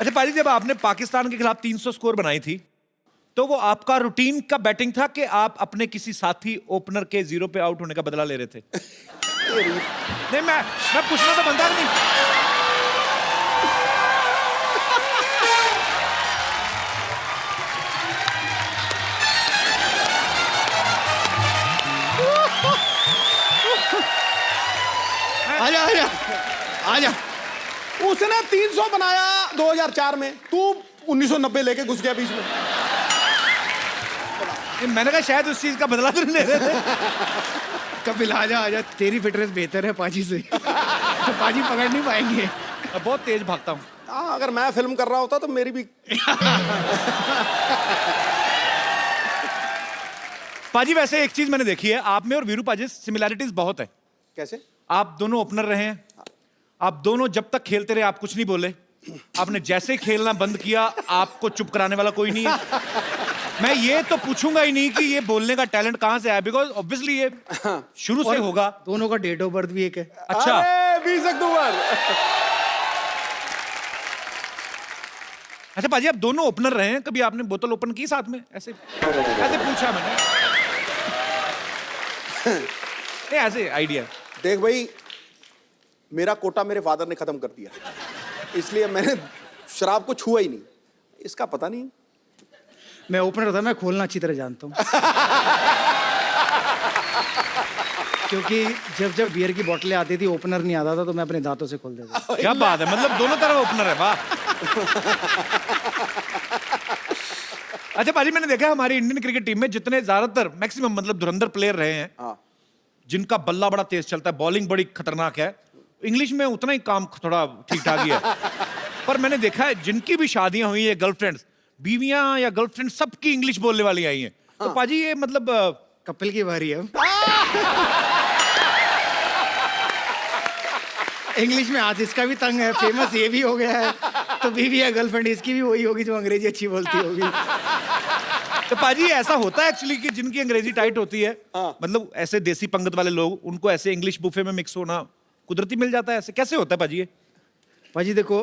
अच्छा पाजी, जब आपने पाकिस्तान के खिलाफ 300 स्कोर बनाई थी तो वो आपका रूटीन का बैटिंग था कि आप अपने किसी साथी ओपनर के 0 पे आउट होने का बदला ले रहे थे? नहीं, मैं पूछना तो बनता नहीं। आजा आजा आजा। उसने 300 बनाया 2004 में, तू 1990 लेके घुस गया बीच में। मैंने कहा शायद उस चीज का बदला तो नहीं ले रहे थे। कपिल आजा आजा, तेरी फिटनेस बेहतर है पाजी से। तो पाजी पकड़ नहीं पाएंगे। मैं बहुत तेज भागता हूँ। हाँ, अगर मैं फिल्म कर रहा होता तो मेरी भी। पाजी वैसे एक चीज मैंने देखी है, आप में और वीरू पाजी सिमिलैरिटीज बहुत है। कैसे? आप दोनों ओपनर रहे हैं, आप दोनों जब तक खेलते रहे आप कुछ नहीं बोले, आपने जैसे ही खेलना बंद किया आपको चुप कराने वाला कोई नहीं है। मैं ये तो पूछूंगा ही नहीं कि ये बोलने का टैलेंट कहां से आया, बिकॉज ऑब्वियसली ये शुरू से होगा। दोनों का डेट ऑफ बर्थ भी एक है। अच्छा, 20 अक्टूबर। अच्छा पाजी, आप दोनों ओपनर रहे हैं, कभी आपने बोतल ओपन की साथ में? ऐसे ऐसे पूछा मैंने, ऐसे आइडिया। देख भाई, मेरा कोटा मेरे फादर ने खत्म कर दिया, इसलिए मैंने शराब को छुआ ही नहीं। इसका पता नहीं। मैं ओपनर था, मैं खोलना अच्छी तरह जानता हूँ। क्योंकि जब जब बियर की बोतलें आती थी, ओपनर नहीं आता था, तो मैं अपने दांतों से खोल देता था। क्या बात है, मतलब दोनों तरफ ओपनर है, वाह। अच्छा पाजी, मैंने देखा हमारी इंडियन क्रिकेट टीम में जितने ज्यादातर मैक्सिमम मतलब धुरंधर प्लेयर रहे हैं, हाँ। जिनका बल्ला बड़ा तेज चलता है, बॉलिंग बड़ी खतरनाक है, इंग्लिश में उतना ही काम थोड़ा ठीक ठाक ही है। पर मैंने देखा है जिनकी भी शादियां हुई है, गर्लफ्रेंड्स, बीवियां या गर्लफ्रेंड, सबकी इंग्लिश बोलने वाली आई हैं। तो पाजी ये मतलब कपिल की बारी है। इंग्लिश में आज इसका भी तंग है, फेमस ये भी हो गया है, तो बीवी या गर्लफ्रेंड इसकी भी वही होगी जो अंग्रेजी अच्छी बोलती होगी। तो पाजी ऐसा होता है एक्चुअली कि जिनकी अंग्रेजी टाइट होती है, मतलब ऐसे देसी पंगत वाले लोग, उनको ऐसे इंग्लिश बुफे में मिक्स होना कुदरती मिल जाता है। ऐसे कैसे होता है पाजी ये? पाजी देखो,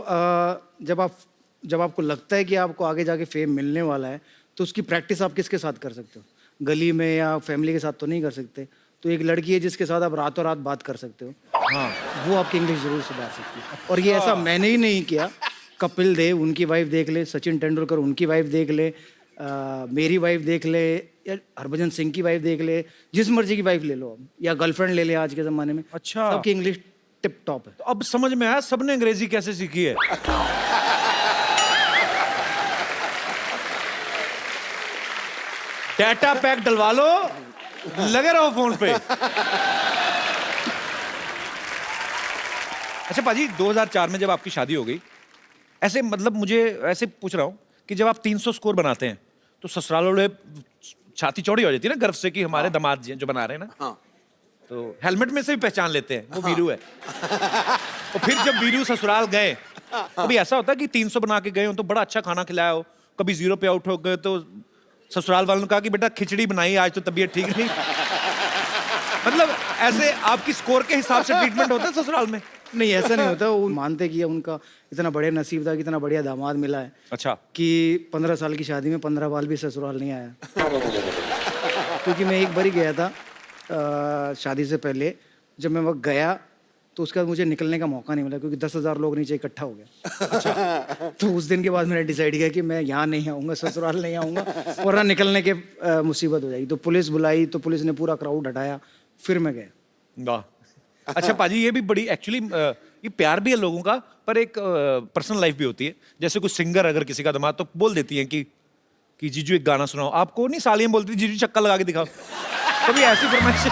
जब आपको लगता है कि आपको आगे जाके फेम मिलने वाला है, तो उसकी प्रैक्टिस आप किसके साथ कर सकते हो? गली में या फैमिली के साथ तो नहीं कर सकते। तो एक लड़की है जिसके साथ आप रातों रात बात कर सकते हो, हाँ, वो आपकी इंग्लिश जरूर सुधार सकती है। और ये ऐसा मैंने ही नहीं किया, कपिल देव उनकी वाइफ देख ले, सचिन तेंदुलकर उनकी वाइफ देख ले, मेरी वाइफ देख ले, या हरभजन सिंह की वाइफ देख ले, जिस मर्जी की वाइफ ले लो आप, या गर्लफ्रेंड ले ले आज के ज़माने में। अच्छा, सबकी इंग्लिश टिप टॉप है। तो अब समझ में आया सबने अंग्रेजी कैसे सीखी है। डाटा पैक डलवा लो, लगे रहो फोन पे। अच्छा पाजी, 2004 में जब आपकी शादी हो गई, ऐसे मतलब मुझे ऐसे पूछ रहा हूं कि जब आप 300 स्कोर बनाते हैं तो ससुराल वाले छाती चौड़ी हो जाती है ना गर्व से कि हमारे दामाद जी जो बना रहे हैं ना। हाँ। तो हेलमेट में से भी पहचान लेते हैं वो वीरू है। और फिर जब वीरू ससुराल गए, कभी ऐसा होता है कि 300 बना के गए हो तो बड़ा अच्छा खाना खिलाया हो, कभी 0 पे आउट हो गए तो ससुराल वालों ने कहा कि बेटा खिचड़ी बनाई आज तो तबीयत ठीक नहीं। मतलब ऐसे आपकी स्कोर के हिसाब से ट्रीटमेंट होता है ससुराल में? नहीं, ऐसा नहीं होता। वो मानते कि उनका इतना बढ़िया नसीब था कि इतना बढ़िया दामाद मिला है। अच्छा, कि 15 साल की शादी में 15 बाल भी ससुराल नहीं आया। क्योंकि मैं एक बार ही गया था शादी से पहले। जब मैं वक्त गया तो उसके बाद मुझे निकलने का मौका नहीं मिला, क्योंकि 10,000 लोग नीचे इकट्ठा हो गया। अच्छा। तो उस दिन के बाद मैंने डिसाइड किया कि मैं यहाँ नहीं आऊँगा, ससुराल नहीं आऊँगा, वरना निकलने के मुसीबत हो जाएगी। तो पुलिस बुलाई, तो पुलिस ने पूरा क्राउड हटाया, फिर मैं गया। वाह। अच्छा पाजी, ये भी बड़ी एक्चुअली ये प्यार भी है लोगों का, पर एक पर्सनल लाइफ भी होती है। जैसे कोई सिंगर अगर किसी का दामाद, तो बोल देती है कि जीजू एक गाना सुनाओ। आपको नहीं सालियां बोलती जीजू चक्का लगा के दिखाओ, कभी ऐसी फरमाइश?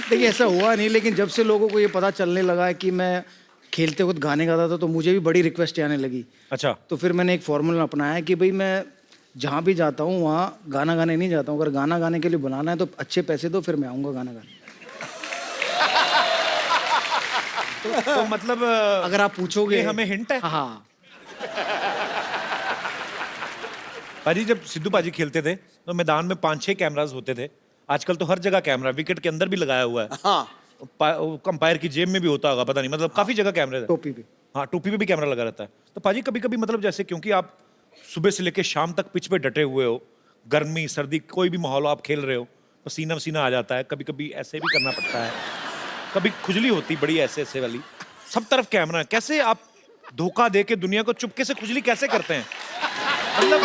देखिए ऐसा हुआ नहीं, लेकिन जब से लोगों को ये पता चलने लगा है कि मैं खेलते वक्त गाने गाता था, तो मुझे भी बड़ी रिक्वेस्ट आने लगी। अच्छा, तो फिर मैंने एक फॉर्मूला अपनाया कि भाई मैं जहाँ भी जाता हूँ वहाँ गाना गाने नहीं जाता हूँ। अगर गाना गाने के लिए बुलाना है तो अच्छे पैसे दो, फिर मैं आऊँगा गाना गाने। तो मतलब अगर आप पूछोगे, हमें हिंट है। हाँ। पाजी, जब सिद्धू पाजी खेलते थे तो मैदान में 5-6 कैमरास होते थे। आजकल तो हर जगह कैमरा, विकेट के अंदर भी लगाया हुआ है। हाँ। अंपायर की जेब में भी होता होगा, पता नहीं, मतलब काफी जगह कैमरे थे। टोपी पे। हाँ, टोपी पे भी कैमरा लगा रहता है। तो पाजी कभी कभी मतलब जैसे, क्योंकि आप सुबह से लेकर शाम तक पिच पे डटे हुए हो, गर्मी सर्दी कोई भी माहौल हो, आप खेल रहे हो, पसीना वसीना आ जाता है, कभी कभी ऐसे भी करना पड़ता है, कभी खुजली होती बड़ी ऐसे ऐसे वाली, सब तरफ कैमरा है, कैसे आप धोखा दे के दुनिया को चुपके से खुजली कैसे करते हैं? मतलब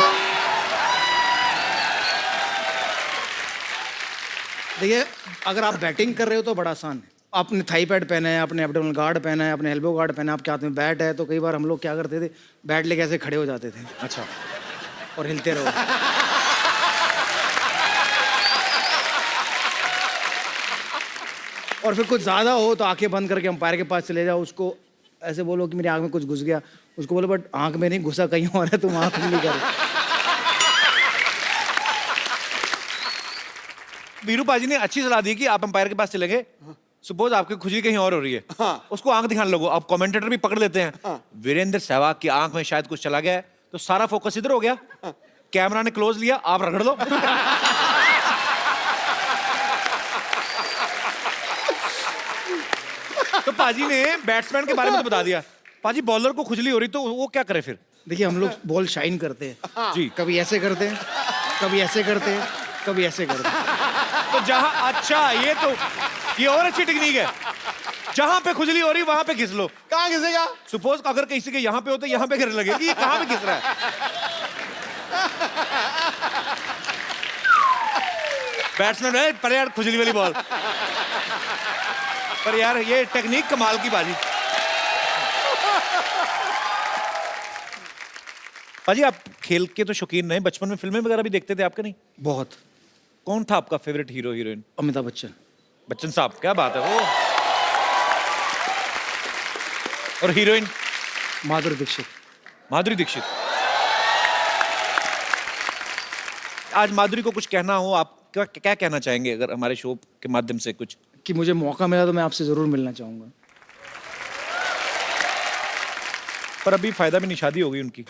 देखिए, अगर आप बैटिंग कर रहे हो तो बड़ा आसान है। आपने थाई पैड पहना है, आपने एब्डोमिनल गार्ड पहना है, आपने एल्बो गार्ड पहना है, आपके हाथ में बैट है, तो कई बार हम लोग क्या करते थे, बैट लेके ऐसे खड़े हो जाते थे अच्छा, और हिलते रहो। और फिर कुछ ज़्यादा हो तो आंखें बंद करके अंपायर के पास चले जाओ, उसको ऐसे बोलो कि मेरी आंख में कुछ घुस गया, उसको बोलो बट आंख में नहीं घुसा, कहीं और है, तुम आंख नहीं करो। वीरू पाजी ने अच्छी सलाह दी कि आप अंपायर के पास चले गए, सपोज आपकी खुजली कहीं और हो रही है, हाँ। उसको आंख दिखाने लगो, अब कमेंटेटर भी पकड़ लेते हैं, हाँ। वीरेंद्र सहवाग की आंख में शायद कुछ चला गया है, तो सारा फोकस इधर हो गया, कैमरा ने क्लोज लिया, आप रगड़ दो। तो पाजी ने बैट्समैन के बारे में तो बता दिया, पाजी बॉलर को खुजली हो रही तो वो क्या करे फिर? देखिए, हम लोग बॉल शाइन करते हैं जी, कभी ऐसे करते हैं, कभी ऐसे करते हैं, कभी ऐसे करते हैं। तो जहां, अच्छा ये और अच्छी टेक्निक है, जहां पे खुजली हो रही वहां पे घिस लो। कहाँ घिसेगा? सपोज अगर किसी के यहाँ पे हो तो यहाँ पे गिरने लगे कि ये कहाँ पे घिस रहा है। बैट्समैन है पर यार खुजली वाली बॉल, पर यार ये टेक्निक कमाल की बाजी। पाजी आप खेल के तो शौकीन नहीं, बचपन में फिल्में वगैरह भी देखते थे आपके नहीं? बहुत। कौन था आपका favourite hero heroine? Amitabh Bachchan. Bachchan साहब, क्या बात है वो। और हीरोइन? माधुरी दीक्षित। माधुरी दीक्षित। आज माधुरी को कुछ कहना हो, आप क्या क्या कहना चाहेंगे अगर हमारे शो के माध्यम से कुछ? कि मुझे मौका मिला तो मैं आपसे जरूर मिलना चाहूंगा। पर अभी फायदा भी नहीं, शादी हो गई उनकी।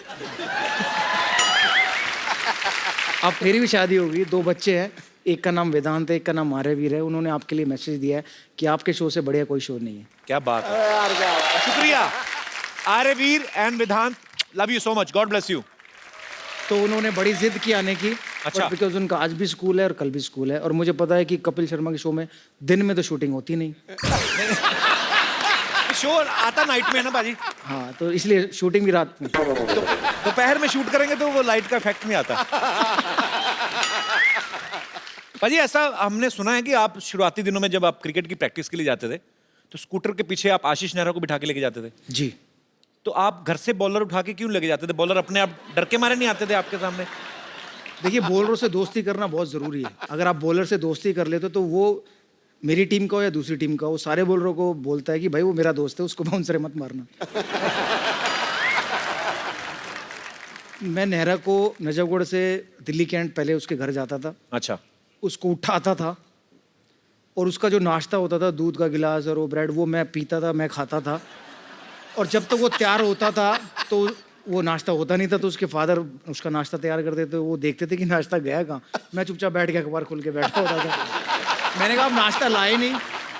अब मेरी भी शादी हो गई, 2 बच्चे हैं, एक का नाम वेदांत है, एक का नाम आर्यवीर है। उन्होंने आपके लिए मैसेज दिया है कि आपके शो से बढ़िया कोई शो नहीं है। क्या बात है, यार क्या बात है। शुक्रिया Aryaveer and Vedant, love you so much, God bless you. तो उन्होंने बड़ी जिद की आने की, अच्छा। बिकॉज उनका आज भी स्कूल है और कल भी स्कूल है, और मुझे पता है कि कपिल शर्मा के शो में दिन में तो शूटिंग होती नहीं। शो आता नाइट में है ना बाजी, हाँ, तो इसलिए शूटिंग भी रात में। तो दोपहर में शूट करेंगे तो वो लाइट का इफेक्ट नहीं आता। पाजी ऐसा हमने सुना है कि आप शुरुआती दिनों में जब आप क्रिकेट की प्रैक्टिस के लिए जाते थे तो स्कूटर के पीछे आप आशीष नेहरा को बिठा के लेके जाते थे। जी। तो आप घर से बॉलर उठा के क्यों लेके जाते थे? बॉलर अपने आप डर के मारे नहीं आते थे आपके सामने? देखिए, बॉलरों से दोस्ती करना बहुत ज़रूरी है। अगर आप बॉलर से दोस्ती कर लेते तो वो मेरी टीम का हो या दूसरी टीम का हो, सारे बॉलरों को बोलता है कि भाई वो मेरा दोस्त है, उसको बाउंसर मत मारना। मैं नेहरा को नजफगढ़ से दिल्ली कैंट पहले उसके घर जाता था, अच्छा, उसको उठाता था, और उसका जो नाश्ता होता था, दूध का गिलास और वो ब्रेड, वो मैं पीता था, मैं खाता था। और जब तक वो तैयार होता था तो वो नाश्ता होता नहीं था, तो उसके फादर उसका नाश्ता तैयार करते थे, वो देखते थे कि नाश्ता गया कहाँ। मैं चुपचाप बैठ के अखबार खोल के बैठा होता था। मैंने कहा आप नाश्ता लाए नहीं।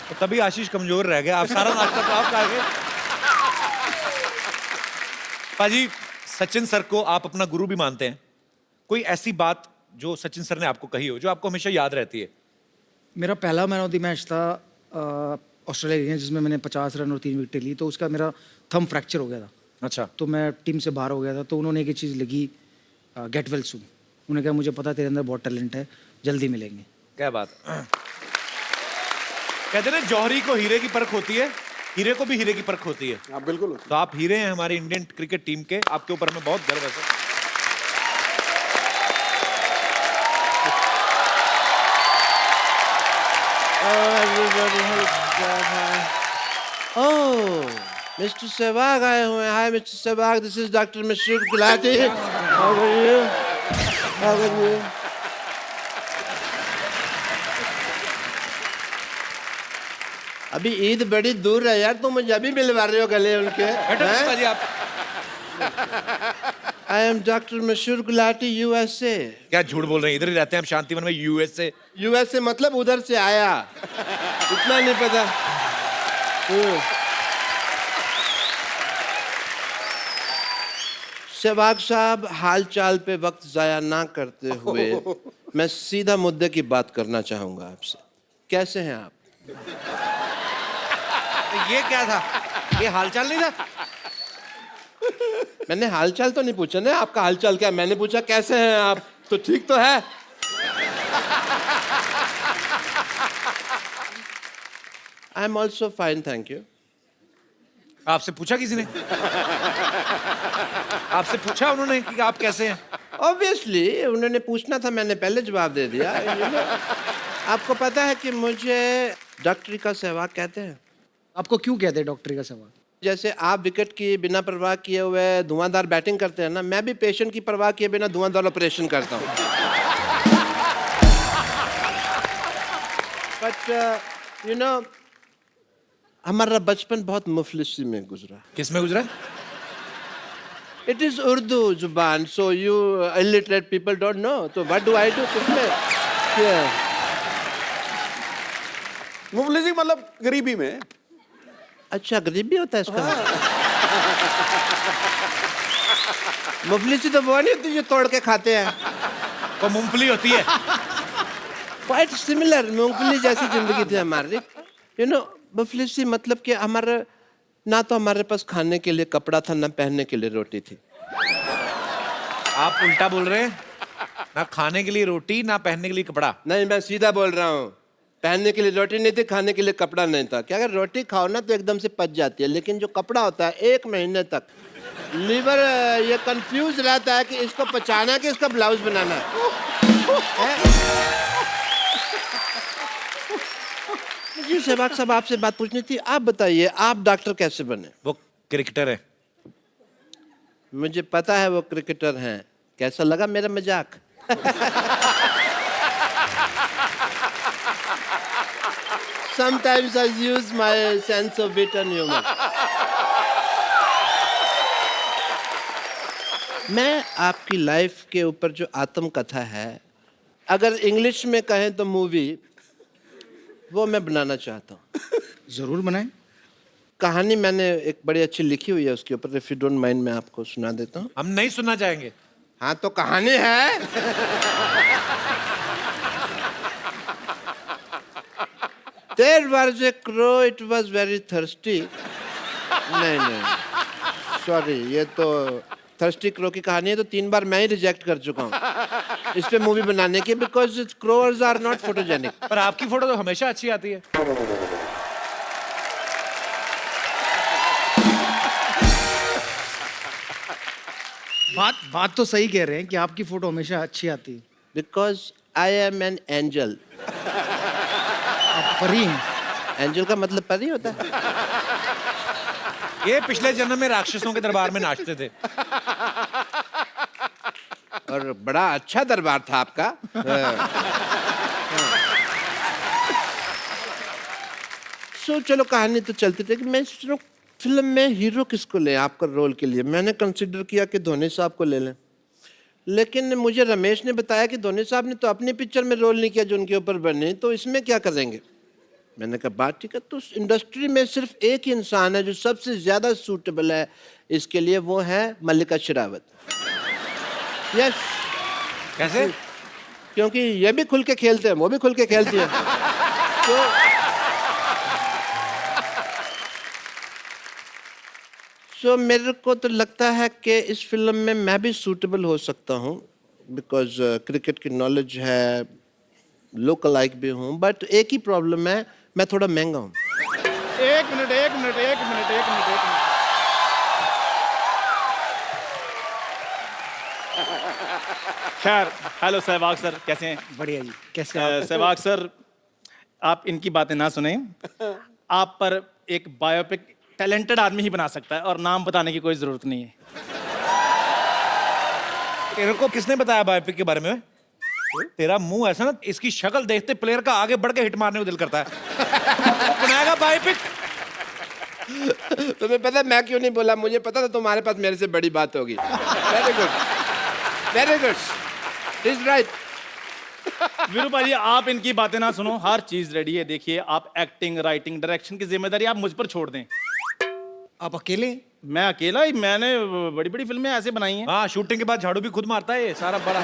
तो तभी आशीष कमजोर रह गया, आप सारा नाश्ता तो आप खा गए। पाजी सचिन सर को आप अपना गुरु भी मानते हैं, कोई ऐसी बात जो सचिन सर ने आपको कही हो जो आपको हमेशा याद रहती है? मेरा पहला मैन ऑफ द मैच था ऑस्ट्रेलिया, जिसमें मैंने 50 रन और 3 विकेटें ली, तो उसका मेरा थंब फ्रैक्चर हो गया था। अच्छा, तो मैं टीम से बाहर हो गया था, तो उन्होंने एक ही चीज़ लगी, गेट वेल सून। उन्होंने कहा मुझे पता है तेरे अंदर बहुत टैलेंट है, जल्दी मिलेंगे। क्या बात है। कहते हैं ना जौहरी को हीरे की परख होती है, हीरे को भी हीरे की परख होती है। हाँ बिल्कुल। तो आप हीरे हैं हमारी इंडियन क्रिकेट टीम के, आपके ऊपर हमें बहुत गर्व है सर। Oh, Mr. Sehwag आए हुए हैं। Hi, Mr. Sehwag. This is Dr. Mashroor Gulati. How are you? How are you? अभी ईद बड़ी दूर है यार, तुम मुझे अभी मिलवा रहे हो गले उनके? पाजी आप I am Dr. Mashroor Gulati, USA. क्या झूठ बोल रहे हैं? इधर ही रहते हैं हम शांतिवन में, यूएस से। USA मतलब उधर से आया, इतना नहीं पता। सहवाग साहब, हाल चाल पे वक्त जाया ना करते हुए मैं सीधा मुद्दे की बात करना चाहूंगा आपसे। कैसे हैं आप? तो ये क्या था? ये हालचाल नहीं था? मैंने हालचाल तो नहीं पूछा ना, आपका हालचाल क्या, मैंने पूछा कैसे हैं आप, तो ठीक तो है। I am also fine, thank you. आपसे पूछा किसी ने? आपसे पूछा उन्होंने कि आप कैसे हैं? ऑब्वियसली उन्होंने पूछना था, मैंने पहले जवाब दे दिया। आपको पता है कि मुझे डॉक्टरी का सहवाग कहते हैं। आपको क्यों कहते हैं डॉक्टरी का सवाल? जैसे आप विकेट की बिना परवाह किए हुए धुआंधार बैटिंग करते हैं ना, मैं भी पेशेंट की परवाह किए बिना धुआंधार ऑपरेशन करता हूँ। बट यू नो, हमारा बचपन बहुत मुफलिसी में गुजरा। किस में गुजरा? इट इज उर्दू जुबान, so you illiterate people don't know, तो व्हाट डू आई डू? किसमें? मुफलिसी मतलब गरीबी में। अच्छा, गरीबी होता है इसका? मुफलिसी तो वो नहीं होती जो तोड़ के खाते हैं। वो मूंगफली होती है। क्वाइट सिमिलर, मूंगफली जैसी जिंदगी थी हमारी। यू नो, मुफलिसी मतलब कि हमारा ना तो हमारे पास खाने के लिए कपड़ा था, ना पहनने के लिए रोटी थी। आप उल्टा बोल रहे हैं। ना खाने के लिए रोटी, ना पहनने के लिए कपड़ा। नहीं, मैं सीधा बोल रहा हूँ। पहनने के लिए रोटी नहीं थी, खाने के लिए कपड़ा नहीं था। क्या अगर रोटी खाओ ना तो एकदम से पच जाती है, लेकिन जो कपड़ा होता है 1 महीने तक लीवर ये कंफ्यूज रहता है कि इसको पचाना है कि इसका ब्लाउज बनाना है। मुझे सहवाग साहब आपसे बात पूछनी थी। आप बताइए, आप डॉक्टर कैसे बने? वो क्रिकेटर है। मुझे पता है वो क्रिकेटर हैं। कैसा लगा मेरा मजाक? Sometimes I use my sense of wit and humor. मैं आपकी लाइफ के ऊपर जो आत्मकथा है, अगर इंग्लिश में कहें तो मूवी, वो मैं बनाना चाहता हूँ। जरूर बनाएं। कहानी मैंने एक बड़ी अच्छी लिखी हुई है उसके ऊपर, इफ यू डोंट माइंड मैं आपको सुना देता हूँ। हम नहीं सुनना चाहेंगे। हाँ तो कहानी है। There was a crow, it was very thirsty. नहीं, सॉरी, ये तो थर्स्टी क्रो की कहानी है, तो 3 बार मैं ही रिजेक्ट कर चुका हूँ इस पे मूवी बनाने की, because crows are not photogenic. पर आपकी फोटो तो हमेशा अच्छी आती है। बात तो सही कह रहे हैं कि आपकी फोटो हमेशा अच्छी आती है। Because I am an angel. आप परी हैं। एंजल का मतलब परी होता है। ये पिछले जन्म में राक्षसों के दरबार में नाचते थे। और बड़ा अच्छा दरबार था आपका। सो चलो कहानी तो चलती रही। मैं सोच रहा हूँ फिल्म में हीरो किसको लें आपका रोल के लिए। मैंने कंसिडर किया कि धोनी साहब को ले लें, लेकिन मुझे रमेश ने बताया कि धोनी साहब ने तो अपनी पिक्चर में रोल नहीं किया जो उनके ऊपर बने, तो इसमें क्या करेंगे। मैंने कहा बात ठीक है, तो इंडस्ट्री में सिर्फ एक ही इंसान है जो सबसे ज्यादा सूटेबल है इसके लिए, वो है मल्लिका शेरावत। यस। कैसे? क्योंकि ये भी खुल के खेलते हैं, वो भी खुल के खेलती है। तो मेरे को तो लगता है कि इस फिल्म में मैं भी सूटेबल हो सकता हूँ, बिकॉज क्रिकेट की नॉलेज है, लोकल लाइक भी हूँ, बट एक ही प्रॉब्लम है, मैं थोड़ा महंगा हूँ। एक मिनट। खैर, हेलो सहवाग सर, कैसे हैं? बढ़िया जी, कैसे आप? सहवाग सर, आप इनकी बातें ना सुने। आप पर एक बायोपिक टैलेंटेड आदमी ही बना सकता है, और नाम बताने की कोई जरूरत नहीं है। तेरे को किसने बताया बायोपिक के बारे में? तेरा मुंह ऐसा ना, इसकी शक्ल देखते प्लेयर का आगे बढ़ के हिट मारने को दिल करता है। बनाएगा बायोपिक? तुम्हें पता है मैं क्यों नहीं बोला? मुझे पता था तुम्हारे पास मेरे से बड़ी बात होगी। Very good, very good, is right. Veeru भाजी आप इनकी बातें ना सुनो, हर चीज रेडी है। देखिए आप एक्टिंग, राइटिंग, डायरेक्शन की जिम्मेदारी आप मुझ पर छोड़ दें। आप अकेले? मैं अकेला ही, मैंने बड़ी बड़ी फिल्में ऐसे बनाई हैं। हाँ, शूटिंग के बाद झाड़ू भी खुद मारता है ये सारा बड़ा।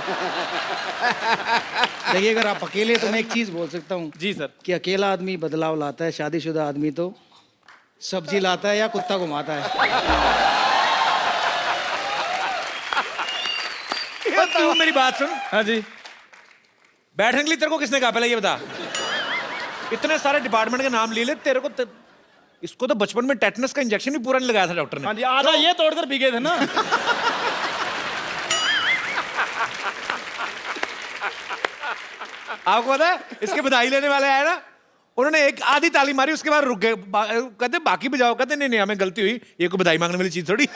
देखिए, अगर आप अकेले तो मैं एक चीज बोल सकता हूँ जी सर। कि अकेला आदमी बदलाव लाता है, शादीशुदा आदमी तो सब्जी लाता है या कुत्ता घुमाता है। तू मेरी बात सुन, हाँ जी। बैठने के लिए तेरे को किसने कहा पहले ये बता। इतने सारे डिपार्टमेंट के नाम ले ले, तेरे को इसको तो बचपन में टेटनस का इंजेक्शन भी पूरा नहीं लगाया था डॉक्टर ने। हाँ जी, आधा ये तोड़कर पी गए थे ना। आपको पता है इसके बधाई लेने वाले आए ना, उन्होंने एक आधी ताली मारी, उसके बाद रुक गए। कहते बाकी बजाओ, कहते नहीं नहीं हमें गलती हुई, ये कोई बधाई मांगने वाली चीज थोड़ी।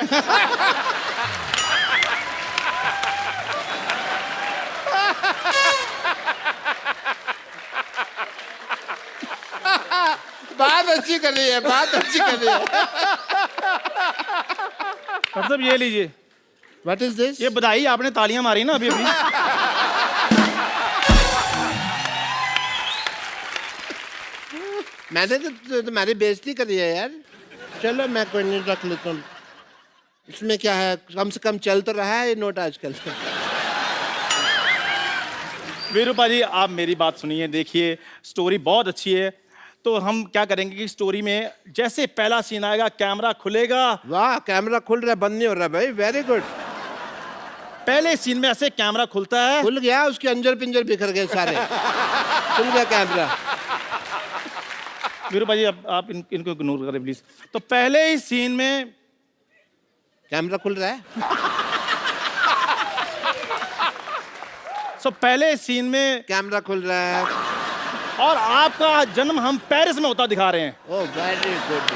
बात अच्छी कर रही है, बात अच्छी कर रही है। मतलब ये लीजिए, व्हाट इज दिस? ये बधाई आपने तालियां मारी ना अभी अभी। मैंने तो तुम्हारी बेइज्जती करी है यार। चलो मैं कोई नहीं रख लेता हूँ। इसमें क्या है, कम से कम चल तो रहा है ये नोट आजकल। वीरू भाजी आप मेरी बात सुनिए, देखिए स्टोरी बहुत अच्छी है। तो हम क्या करेंगे कि स्टोरी में जैसे पहला सीन आएगा, कैमरा खुलेगा। वाह, कैमरा खुल रहा है, बंद नहीं हो रहा भाई, वेरी गुड। पहले सीन में ऐसे कैमरा खुलता है। खुल गया, उसके अंजर पिंजर बिखर गए सारे। खुल गया कैमरा। वीरू भाजी आप इनको इग्नोर करें प्लीज। तो पहले ही सीन में कैमरा खुल रहा है। पहले सीन में कैमरा खुल रहा है। और आपका जन्म हम पेरिस में होता दिखा रहे हैं। Oh very good.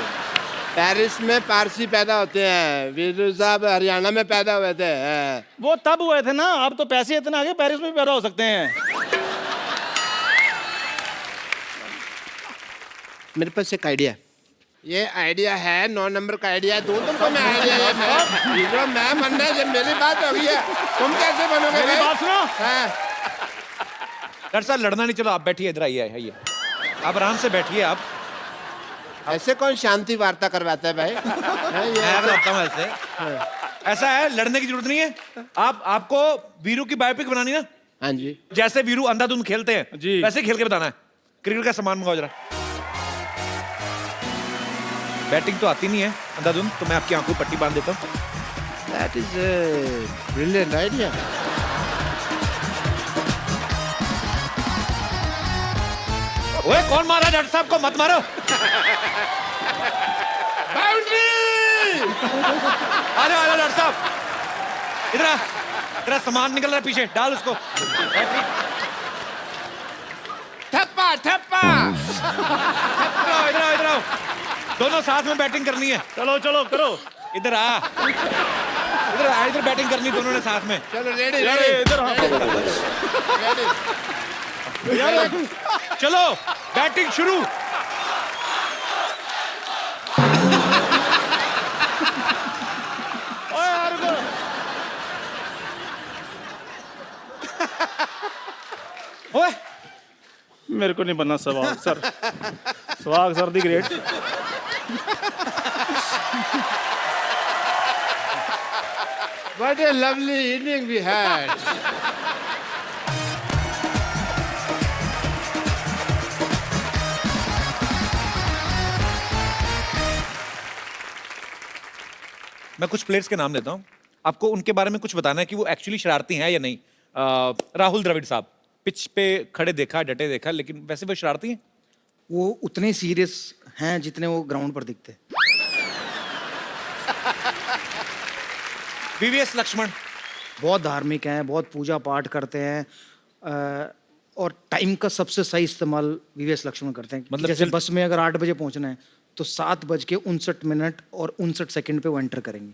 पेरिस में पारसी पैदा होते हैं, वीरू साहब हरियाणा में पैदा हुए थे। वो तब हुए थे ना, आप तो पैसे इतने आगे पेरिस में भी पैदा हो सकते हैं। मेरे पास एक आइडिया। ये आइडिया है 9 नंबर का आइडिया, दूं तुमको मैं आइडिया। ये मैं बनना है, जब मेरी बात हो गई है तुम कैसे बनोगे? मेरी बात सुनो। हाँ। डॉक्टर साहब लड़ना नहीं, चलो आप बैठिए, इधर आइए आइए, आप आराम से बैठिए। आप ऐसे कौन शांति वार्ता करवाता है भाई? हाँ, ये मैं बताता हूँ ऐसे। ऐसा है, लड़ने की जरूरत नहीं है। आपको वीरू की बायोपिक बनानी ना, हाँ जी। जैसे वीरू अंधाधुंध खेलते हैं जी। वैसे खेल के बताना है। क्रिकेट का सामान मंगाओ जरा। बैटिंग तो आती नहीं है अंधाधुंध, तो मैं आपकी आंखों पट्टी बांध देता हूँ। That is a brilliant idea. ओए कौन मारा डॉक्टर साहब को? मत मारो। बाउंड्री! आ जाओ डॉक्टर साहब, इधर आ। तेरा सामान निकल रहा है पीछे, डाल उसको। ठप्पा ठप्पा। इधर आओ, इधर आओ। दोनों साथ में बैटिंग करनी है। चलो चलो करो। इधर आ, इधर आ, इधर बैटिंग करनी दोनों ने साथ में। चलो रेडी यार रेडी इधर हाँ। यार चलो बैटिंग शुरू। ओए यार रुको। ओए मेरे को नहीं बनना Sehwag sir. Sehwag sir the great. What a lovely evening we had. मैं कुछ प्लेयर्स के नाम लेता हूँ, आपको उनके बारे में कुछ बताना है कि वो एक्चुअली शरारती हैं या नहीं। राहुल द्रविड़ साहब, पिच पे खड़े देखा, डटे देखा, लेकिन वैसे वो शरारती हैं? वो उतने सीरियस हैं जितने वो ग्राउंड पर दिखते। वीवीएस लक्ष्मण बहुत धार्मिक हैं, बहुत पूजा पाठ करते हैं, और टाइम का सबसे सही इस्तेमाल वीवीएस लक्ष्मण करते हैं। मतलब जैसे बस में अगर 8 बजे पहुंचना है तो 7:59 और 59 सेकंड पे वो एंटर करेंगे।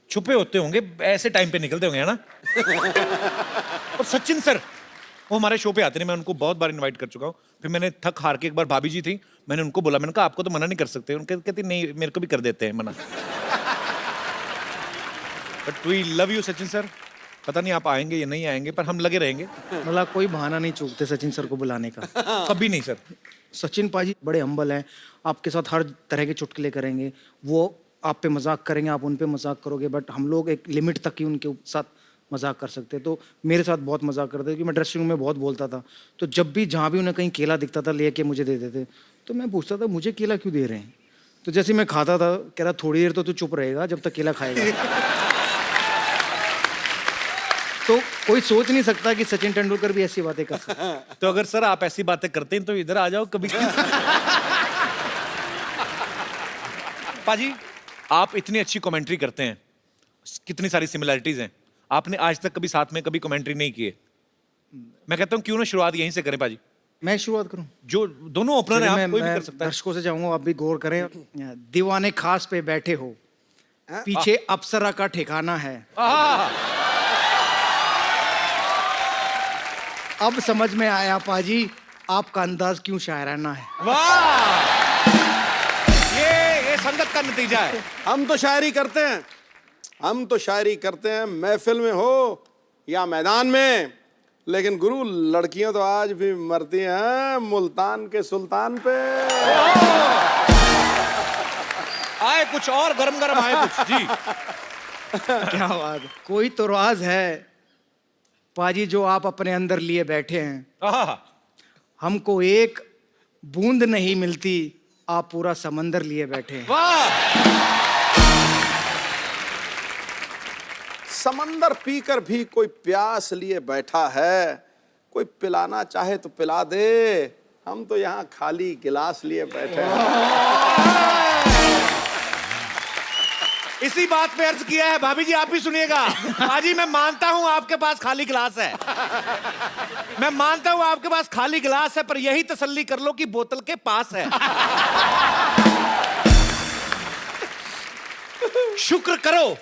छुपे होते होंगे, ऐसे टाइम पे निकलते होंगे, है ना? और सचिन सर, वो हमारे शो पे आते हैं, मैं उनको बहुत बार इनवाइट कर चुका हूँ। फिर मैंने थक हार के, एक बार भाभी जी थी, मैंने उनको बोला, मैंने कहा आपको तो मना नहीं कर सकते। उनके कहती नहीं, मेरे को भी कर देते हैं मना। But we love you Sachin sir, पता नहीं आप आएंगे या नहीं आएंगे, पर हम लगे रहेंगे। मतलब कोई बहाना नहीं चूकते सचिन सर को बुलाने का। कभी नहीं सर। सचिन पाजी बड़े हम्बल हैं, आपके साथ हर तरह के चुटकुले करेंगे, वो आप पे मजाक करेंगे, आप उन पे मजाक करोगे, बट हम लोग एक लिमिट तक ही उनके साथ मजाक कर सकते हैं। तो मेरे साथ बहुत मजाक करते थे क्योंकि मैं ड्रेसिंग रूम में बहुत बोलता था, तो जब भी जहाँ भी उन्हें कहीं केला दिखता था लेके मुझे दे देते, तो मैं पूछता था मुझे केला क्यों दे रहे हैं, तो जैसे मैं खाता था कह रहा थोड़ी देर तो तू चुप रहेगा जब तक केला खाएगा। तो कोई सोच नहीं सकता कि सचिन तेंदुलकर भी ऐसी बातें कर सकते हैं। तो अगर सर आप ऐसी बातें करते हैं तो इधर आ जाओ कभी। पाजी, आप इतनी अच्छी कमेंट्री करते हैं, कितनी सारी सिमिलरिटीज हैं, आपने आज तक कभी साथ में कभी कमेंट्री नहीं की है। मैं कहता हूं क्यों ना शुरुआत यहीं से करें पाजी। मैं शुरुआत करूं? जो दोनों ओपनर हैं, आप कोई भी मैं कर सकता है। दर्शकों से चाहूंगा आप भी गौर करें। दीवाने खास पे बैठे हो, पीछे अप्सरा का ठिकाना है, आहा, अब समझ में आया पाजी आपका अंदाज क्यों शायराना है। वाह, ये संगत का नतीजा है। हम तो शायरी करते हैं, हम तो शायरी करते हैं महफिल में हो या मैदान में, लेकिन गुरु लड़कियां तो आज भी मरती हैं मुल्तान के सुल्तान पे। आए कुछ और गरम गरम आए कुछ जी। क्या बात है। कोई तो राज है पाजी जो आप अपने अंदर लिए बैठे हैं, आहा, हमको एक बूंद नहीं मिलती, आप पूरा समंदर लिए बैठे हैं। वाह, समंदर पीकर भी कोई प्यास लिए बैठा है, कोई पिलाना चाहे तो पिला दे, हम तो यहाँ खाली गिलास लिए बैठे हैं। इसी बात पे अर्ज किया है। भाभी जी आप भी सुनिएगा। पाजी, मैं मानता हूं आपके पास खाली गिलास है, मैं मानता हूं आपके पास खाली गिलास है, पर यही तसल्ली कर लो कि बोतल के पास है। शुक्र करो,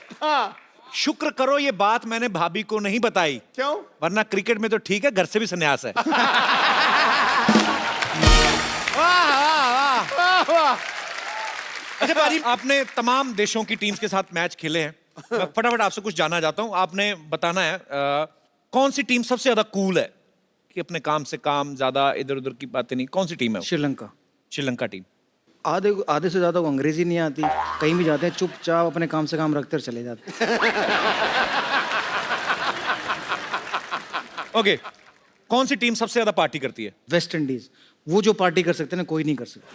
शुक्र करो ये बात मैंने भाभी को नहीं बताई। क्यों? वरना क्रिकेट में तो ठीक है, घर से भी संन्यास है। वाह वाह वाह वाह। अच्छा पाजी, आपने तमाम देशों की टीम्स के साथ मैच खेले हैं। मैं फटाफट आपसे कुछ जानना चाहता हूं। आपने बताना है कौन सी टीम सबसे ज्यादा कूल है, कि अपने काम से काम, ज्यादा इधर उधर की बातें नहीं, कौन सी टीम है वो? श्रीलंका। श्रीलंका टीम। आधे से ज्यादा को अंग्रेजी नहीं आती, कहीं भी जाते हैं चुपचाप अपने काम से काम रखते और चले जाते हैं। ओके, कौन सी टीम सबसे ज्यादा पार्टी करती है? West Indies. वो जो पार्टी कर सकते हैं ना, कोई नहीं कर सकता।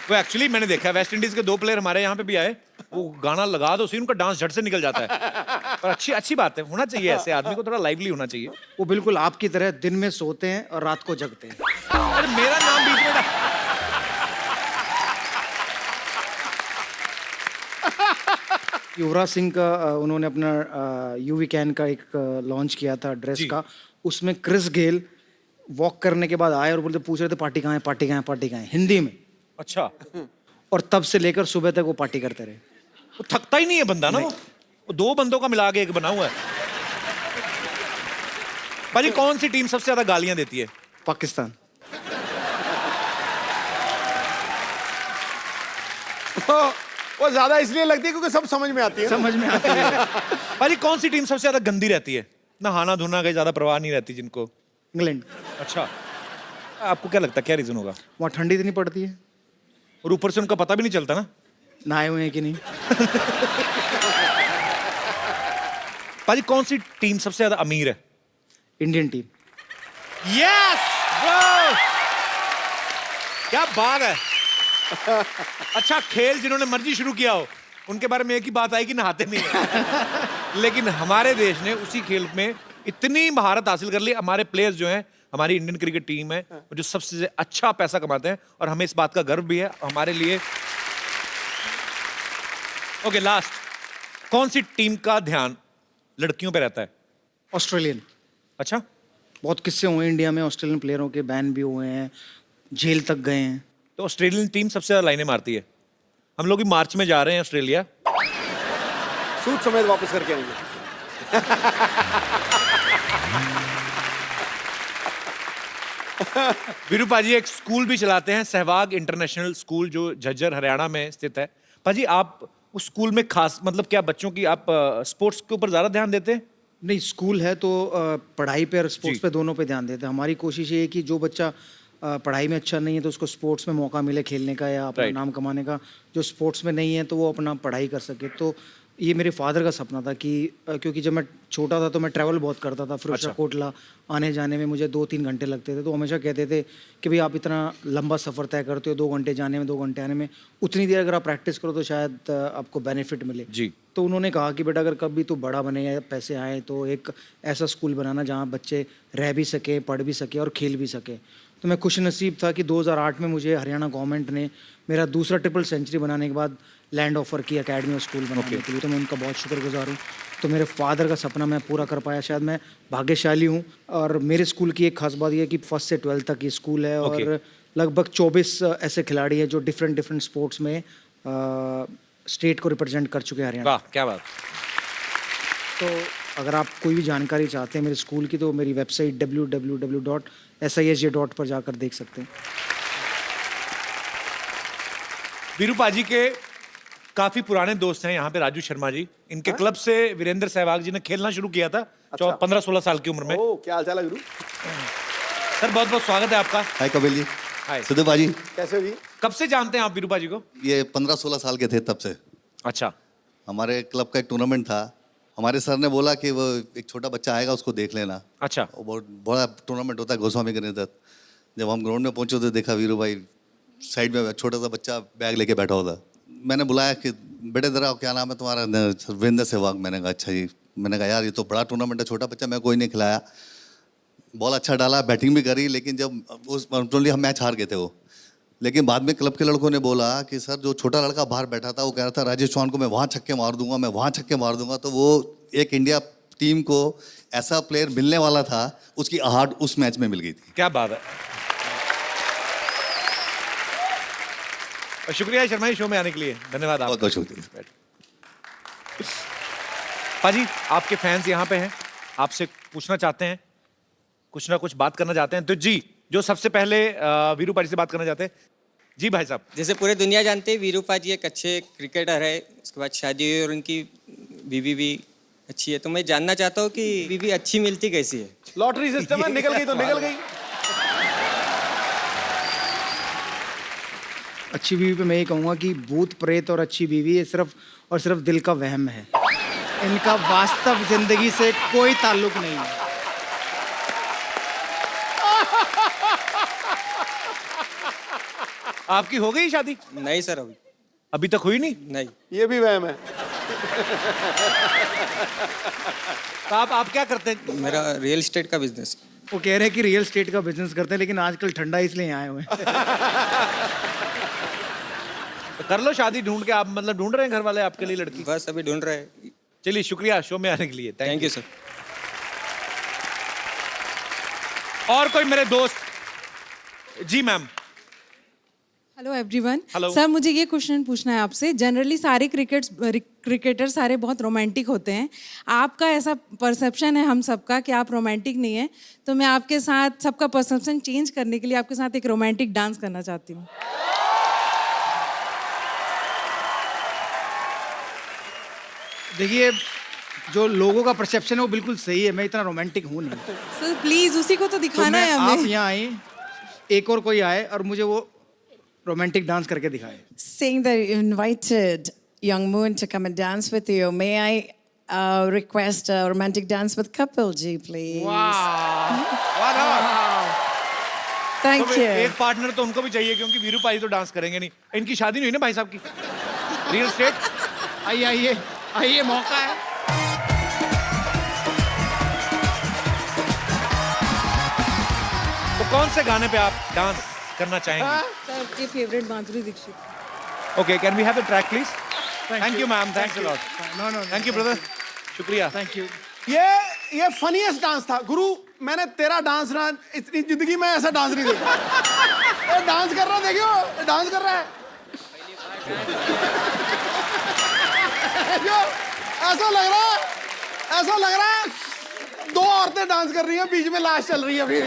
वो एक्चुअली मैंने देखा है, वेस्ट इंडीज के 2 प्लेयर हमारे यहाँ पे भी आए, वो गाना लगा दो, उनका डांस झट से निकल जाता है। पर अच्छी बात है, होना चाहिए ऐसे आदमी को, थोड़ा लाइवली होना चाहिए। वो बिल्कुल आपकी तरह दिन में सोते हैं और रात को जगते हैं। अरे मेरा नाम बीच में युवराज सिंह का उन्होंने अपना यूवी कैन का एक लॉन्च किया था ड्रेस का, उसमें क्रिस गेल वॉक करने के बाद आए और बोलते पूछ रहे थे पार्टी कहाँ है, पार्टी कहाँ है, पार्टी कहाँ है, हिंदी में। अच्छा, और तब से लेकर सुबह तक वो पार्टी करते रहे। वो थकता ही नहीं है बंदा ना, वो 2 बंदों का मिला के एक बना हुआ है। भाई, कौन सी टीम सबसे ज्यादा गालियां देती है? पाकिस्तान। वो ज्यादा इसलिए लगती है क्योंकि सब समझ में आती है। समझ में आती है। भाई, कौन सी टीम सबसे ज्यादा गंदी रहती है? नहाना धोना का ज्यादा परवाह नहीं रहती जिनको। इंग्लैंड। अच्छा, आपको क्या लगता है क्या रीजन होगा? वहाँ ठंडी इतनी पड़ती है और ऊपर से उनका पता भी नहीं चलता ना नहाए हुए हैं कि नहीं। भाई, कौन सी टीम सबसे ज्यादा अमीर है? Indian team. यस ब्रो, क्या बात है। अच्छा, खेल जिन्होंने मर्जी शुरू किया हो उनके बारे में एक ही बात आई कि नहाते नहीं है। लेकिन हमारे देश ने उसी खेल में इतनी महारत हासिल कर ली। हमारे प्लेयर्स जो हैं, हमारी इंडियन क्रिकेट टीम है जो सबसे अच्छा पैसा कमाते हैं, और हमें इस बात का गर्व भी है हमारे लिए। ओके, लास्ट, कौन सी टीम का ध्यान लड़कियों पे रहता है? ऑस्ट्रेलियन। अच्छा, बहुत किस्से हुए इंडिया में, ऑस्ट्रेलियन प्लेयरों के बैन भी हुए हैं, जेल तक गए हैं। तो ऑस्ट्रेलियन टीम सबसे ज्यादा लाइनें मारती है। हम लोग भी मार्च में जा रहे हैं ऑस्ट्रेलिया, सूट समेत वापस करके आएंगे। वीरू पाजी एक स्कूल भी चलाते हैं, सहवाग इंटरनेशनल स्कूल, जो झज्जर हरियाणा में स्थित है। पाजी, आप उस स्कूल में खास मतलब क्या बच्चों की आप स्पोर्ट्स के ऊपर ज्यादा ध्यान देते हैं? नहीं, स्कूल है तो पढ़ाई पे और स्पोर्ट्स जी। पे दोनों पे ध्यान देते हैं। हमारी कोशिश ये है कि जो बच्चा पढ़ाई में अच्छा नहीं है तो उसको स्पोर्ट्स में मौका मिले खेलने का या अपना Right. नाम कमाने का। जो स्पोर्ट्स में नहीं है तो वो अपना पढ़ाई कर सके। तो ये मेरे फादर का सपना था कि क्योंकि जब मैं छोटा था तो मैं ट्रैवल बहुत करता था। फिरोजशाह अच्छा। कोटला आने जाने में मुझे 2-3 घंटे लगते थे। तो हमेशा कहते थे कि भाई आप इतना लंबा सफ़र तय करते हो, 2 घंटे जाने में 2 घंटे आने में, उतनी देर अगर आप प्रैक्टिस करो तो शायद आपको बेनिफिट मिले। जी। तो उन्होंने कहा कि बेटा अगर कभी तू बड़ा बने या पैसे आए तो एक ऐसा स्कूल बनाना जहाँ बच्चे रह भी सके, पढ़ भी सके और खेल भी सके। तो मैं खुश नसीब था कि 2008 में मुझे हरियाणा गवर्नमेंट ने मेरा दूसरा ट्रिपल सेंचुरी बनाने के बाद लैंड ऑफर की अकेडमी और स्कूल बनाने के लिए। तो मैं उनका बहुत शुक्रगुजार हूँ। तो मेरे फादर का सपना मैं पूरा कर पाया, शायद मैं भाग्यशाली हूँ। और मेरे स्कूल की एक खास बात यह है कि 1st से 12th तक ये स्कूल है और लगभग 24 ऐसे खिलाड़ी हैं जो डिफरेंट डिफरेंट स्पोर्ट्स में स्टेट को रिप्रेजेंट कर चुके हैं हरियाणा। वाह क्या बात। तो अगर आप कोई भी जानकारी चाहते हैं मेरे स्कूल की तो मेरी वेबसाइट www.sisj. पर जाकर देख सकते हैं। वीरू पाजी के काफी पुराने दोस्त हैं यहाँ पे राजू शर्मा जी। इनके क्लब से वीरेंद्र सहवाग जी ने खेलना शुरू किया था 15-16 साल की उम्र में। ओ क्या हाल चाल है गुरु? सर बहुत बहुत स्वागत है आपका। हाय कपिल जी। हाय। सुधीर भाजी, कैसे हो जी? कब से जानते हैं आप वीरू पाजी को? ये 15-16 साल के थे तब से। अच्छा। हमारे क्लब का एक टूर्नामेंट था, हमारे सर ने बोला कि वो एक छोटा बच्चा आएगा उसको देख लेना। अच्छा। वो बहुत बड़ा टूर्नामेंट होता है गोस्वामी के नेतृत्व। जब हम ग्राउंड में पहुंचे तो देखा वीरू भाई साइड में छोटा सा बच्चा बैग लेके बैठा होता। मैंने बुलाया कि बेटे जरा क्या नाम है तुम्हारा? वीरेंद्र सहवाग। मैंने कहा अच्छा जी। मैंने कहा यार ये तो बड़ा टूर्नामेंट है, छोटा बच्चा, मैं कोई नहीं खिलाया। बॉल अच्छा डाला, बैटिंग भी करी, लेकिन जब उस हम मैच हार गए थे वो। लेकिन बाद में क्लब के लड़कों ने बोला कि सर जो छोटा लड़का बाहर बैठा था वो कह रहा था राजेश चौहान को मैं वहाँ छक्के मार दूंगा, मैं वहाँ छक्के मार दूंगा। तो वो एक इंडिया टीम को ऐसा प्लेयर मिलने वाला था, उसकी आहट उस मैच में मिल गई थी। क्या बात है। और शुक्रिया शर्मा जी शो में आने के लिए। धन्यवाद बहुत आपका। बहुत शुक्रिया। पाजी आपके फैंस यहाँ पे हैं, आपसे पूछना चाहते हैं, कुछ ना कुछ बात करना चाहते हैं। तो जी जो सबसे पहले वीरू पाजी से बात करना चाहते हैं, जी भाई साहब। जैसे पूरे दुनिया जानते हैं वीरू पाजी एक अच्छे क्रिकेटर है, उसके बाद शादी हुई और उनकी बीवी भी अच्छी है। तो मैं जानना चाहता हूँ कि बीवी अच्छी मिलती कैसी है? लॉटरी सिस्टम है, निकल गई तो निकल गई। अच्छी बीवी पे मैं ये कहूँगा कि भूत प्रेत और अच्छी बीवी ये सिर्फ और सिर्फ दिल का वहम है। इनका वास्तव जिंदगी से कोई ताल्लुक नहीं है। आपकी हो गई शादी? नहीं सर, अभी अभी तक हुई नहीं? नहीं। ये भी वहम है। तो आप क्या करते हैं? मेरा रियल इस्टेट का बिजनेस। वो कह रहे हैं कि रियल स्टेट का बिजनेस करते हैं, लेकिन आजकल ठंडा इसलिए यहाँ आए हुए हैं। तो कर लो शादी ढूंढ के। आप मतलब ढूंढ रहे हैं घर वाले आपके लिए लड़की? बस अभी ढूंढ रहे हैं। चलिए शुक्रिया शो में आने के लिए। Thank you sir. और कोई मेरे दोस्त? जी ma'am. Hello everyone. Hello. Sir मुझे ये क्वेश्चन पूछना है आपसे। जनरली सारे क्रिकेटर सारे बहुत रोमांटिक होते हैं, आपका ऐसा परसेप्शन है हम सबका कि आप रोमांटिक नहीं है। तो मैं आपके साथ सबका परसेप्शन चेंज करने के लिए आपके साथ एक रोमांटिक डांस करना चाहती हूँ। देखिए जो लोगों का परसेप्शन है वो बिल्कुल सही है। मैं इतना रोमांटिक हूँ नहीं। सर प्लीज उसी को तो तो दिखाना मैं है आप हमें। यहाँ आए, एक और कोई आए और मुझे वो रोमांटिक डांस करके दिखाए। Seeing that you invited Young Moon to come and dance with you, may I request a romantic dance with Kapil ji, please? Thank तो you. एक पार्टनर तो उनको भी चाहिए क्योंकि वीरू पाजी तो डांस करेंगे नहीं। इनकी शादी नहीं हुई ना भाई साहब की? Real estate. आइए आइए आइए, मौका है। तो कौन से गाने पे आप डांस करना चाहेंगे? सर आपकी favourite Madhuri Dixit. Okay can we have the track please? Thank you ma'am. Thanks a lot. No thank you brother. शुक्रिया। Thank you. ये फनीएस्ट डांस था गुरु। मैंने तेरा डांस ना इतनी जिंदगी में ऐसा डांस नहीं देखा। ये डांस कर रहा है, देखियो ये डांस कर रहा है। जो ऐसा लग रहा है दो औरतें डांस कर रही हैं, बीच में लाश चल रही है अभी।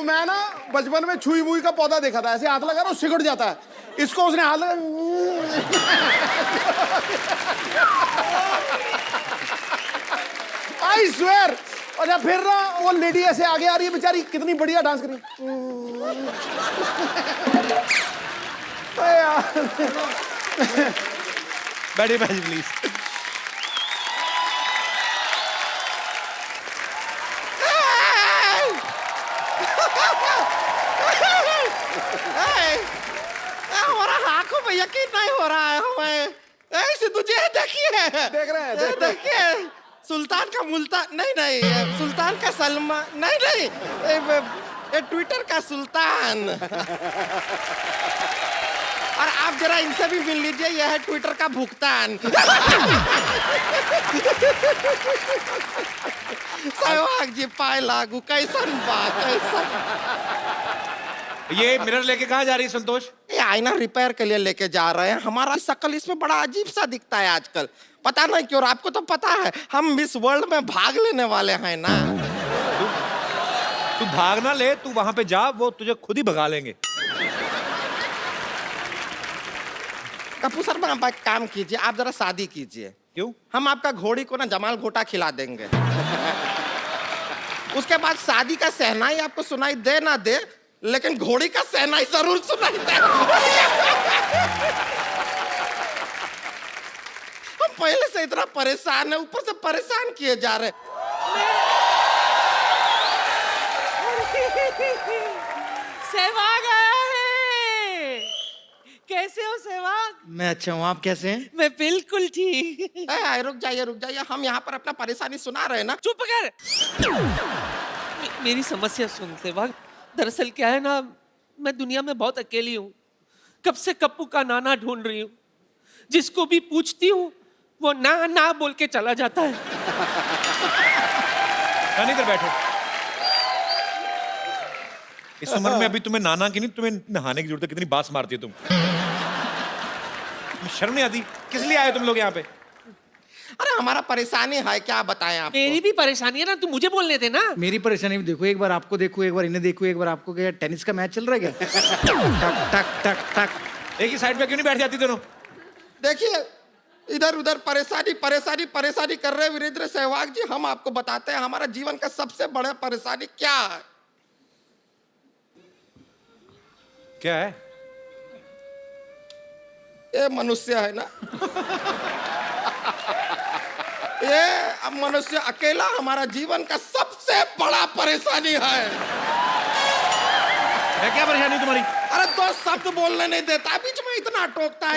मैं ना बचपन में छुई मुई का पौधा देखा था, ऐसे हाथ लगा ना सिकुड़ जाता है, इसको उसने हाथ लगा आई स्वेयर। और जब फिर ना वो लेडी ऐसे आगे आ रही है बेचारी, कितनी बढ़िया डांस कर रही है। अरे यार। बैठिए भाई प्लीज। हमारा आंखों में यकीन नहीं हो रहा है हमें। ऐसे तुझे देखिए, देख रहे हैं, देख रहे हैं। देखिए सुल्तान का मुल्तान, नहीं सुल्तान का सलमान, नहीं ये ट्विटर का सुल्तान। और आप जरा इनसे भी मिल लीजिए, यह है ट्विटर का भुगतान। सहवाग जी पाए लागू, कैसन बात, कैसन। ये मिरर लेके कहाँ जा रही है संतोष? ये आईना रिपेयर के लिए लेके जा रहे हैं। हमारा शक्ल इसमें बड़ा अजीब सा दिखता है आजकल, पता नहीं क्यों। और आपको तो पता है हम मिस वर्ल्ड में भाग लेने वाले हैं ना। तू भाग ना ले, तू वहां पे जा, वो तुझे खुद ही भगा लेंगे। कपूर सर, आप एक काम कीजिए, आप जरा शादी कीजिए। क्यों? हम आपका घोड़ी को ना जमाल घोटा खिला देंगे। उसके बाद शादी का सहनाई आपको सुनाई दे ना दे, लेकिन घोड़ी का सहनाई जरूर सुनाई दे। हम पहले से इतना परेशान है, ऊपर से परेशान किए जा रहे। सहवाग आया है। कैसे हो सहवाग? मैं अच्छा हूँ, आप कैसे हैं? मैं बिल्कुल ठीक। रुक जाइए, हम यहाँ पर अपना परेशानी सुना रहे हैं ना। चुप कर। मेरी समस्या सुन सहवाग। दरअसल क्या है ना, मैं दुनिया में बहुत अकेली हूँ। कब से कप्पू का नाना ढूंढ रही हूँ। जिसको भी पूछती हूँ वो ना ना बोल के चला जाता है। नानी इधर बैठो। इस उम्र में अभी तुम्हें नाना की नहीं, तुम्हें नहाने की जरूरत है। कितनी बात मारती है तुम। शर्म नहीं आती? किस लिए आए तुम लोग यहाँ पे? अरे हमारा परेशानी है, क्या बताएं आपको। मेरी भी परेशानी है ना, तुम मुझे बोलने थे ना। मेरी परेशानी भी देखो, एक बार आपको देखो, एक बार इन्हें देखो, एक बार आपको। क्या टेनिस का मैच चल रहा है क्या? टक टक टक टक। एक ही साइड पे क्यों नहीं बैठ जाती दोनों? देखिए इधर उधर परेशानी कर रहे हैं वीरेंद्र सहवाग जी। हम आपको बताते हैं हमारा जीवन का सबसे बड़ा परेशानी क्या है। क्या है? ये मनुष्य है ना, ये अब मनुष्य अकेला हमारा जीवन का सबसे बड़ा परेशानी है। मैं क्या परेशानी तुम्हारी? अरे दो शब्द बोलने नहीं देता, बीच में इतना टोकता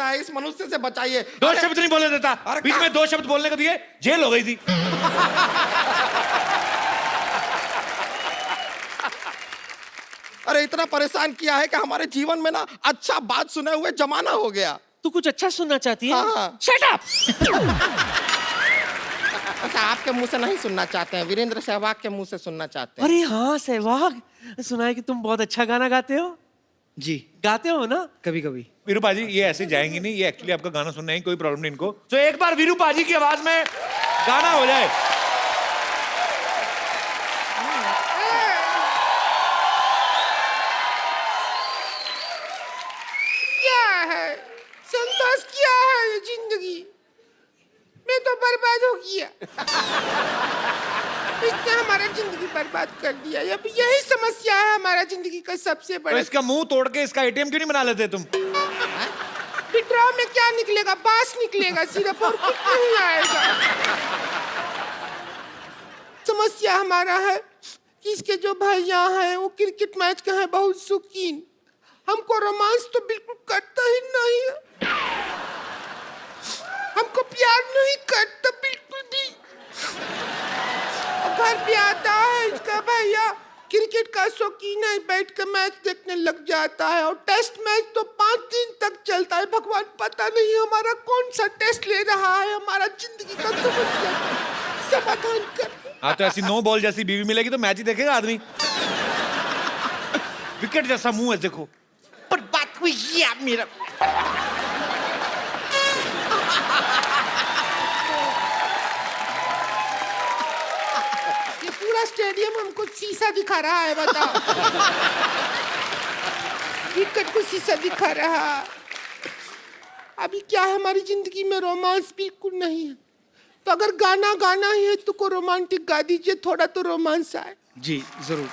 है। इस मनुष्य से बचाइए। दो शब्द नहीं बोलने देता। अरे बीच में दो शब्द बोलने को दिए, जेल हो गई थी। अरे इतना परेशान किया है कि हमारे जीवन में ना अच्छा बात सुने हुए जमाना हो गया। तू कुछ अच्छा सुनना चाहती है? हाँ। Shut up. अच्छा आपके मुंह से नहीं सुनना चाहते हैं, वीरेंद्र सहवाग के मुंह से सुनना चाहते हैं। अरे हाँ सहवाग, सुना है कि तुम बहुत अच्छा गाना गाते हो। जी गाते हो ना? कभी कभी। वीरू पाजी ये ऐसे जाएंगी नहीं, ये एक्चुअली आपका गाना सुनना है, कोई प्रॉब्लम नहीं इनको। तो एक बार वीरू पाजी की आवाज में गाना हो जाए। क्या है संतोष, क्या है ये जिंदगी में तो बर्बाद हो गया। इसने हमारा जिंदगी बर्बाद कर दिया। अब यही समस्या है हमारा जिंदगी का सबसे तो बड़ा। इसका मुंह तोड़ के इसका एटीएम क्यों नहीं बना लेते तुम? विड्रॉ में क्या निकलेगा, बांस निकलेगा सिर्फ, और कुछ नहीं आएगा। समस्या हमारा है कि इसके जो भैया हैं वो क्रिकेट मैच का है बहुत शौकीन। हमको रोमांस तो बिल्कुल करता ही नहीं है, हमको प्यार नहीं करता बिल्कुल भी। घर पे आता है इसका भैया, क्रिकेट का शौकीन है, बैठ कर मैच देखने लग जाता है। और टेस्ट मैच तो 5 दिन तक चलता है। भगवान पता नहीं हमारा कौन सा टेस्ट ले रहा है, हमारा जिंदगी का समस्या समाधान कर। हाँ तो ऐसी 9 बॉल जैसी बीवी मिलेगी तो मैच ही देखेगा आदमी। विकेट जैसा मुंह है देखो। पर बात हुई ये मेरा। ये पूरा स्टेडियम हमको शीशा दिखा रहा है, बताओ। क्रिकेट को शीशा दिखा रहा। अभी क्या है, हमारी जिंदगी में रोमांस बिल्कुल नहीं है। तो अगर गाना गाना ही है तो को रोमांटिक गा दीजिए, थोड़ा तो रोमांस आए। जी जरूर।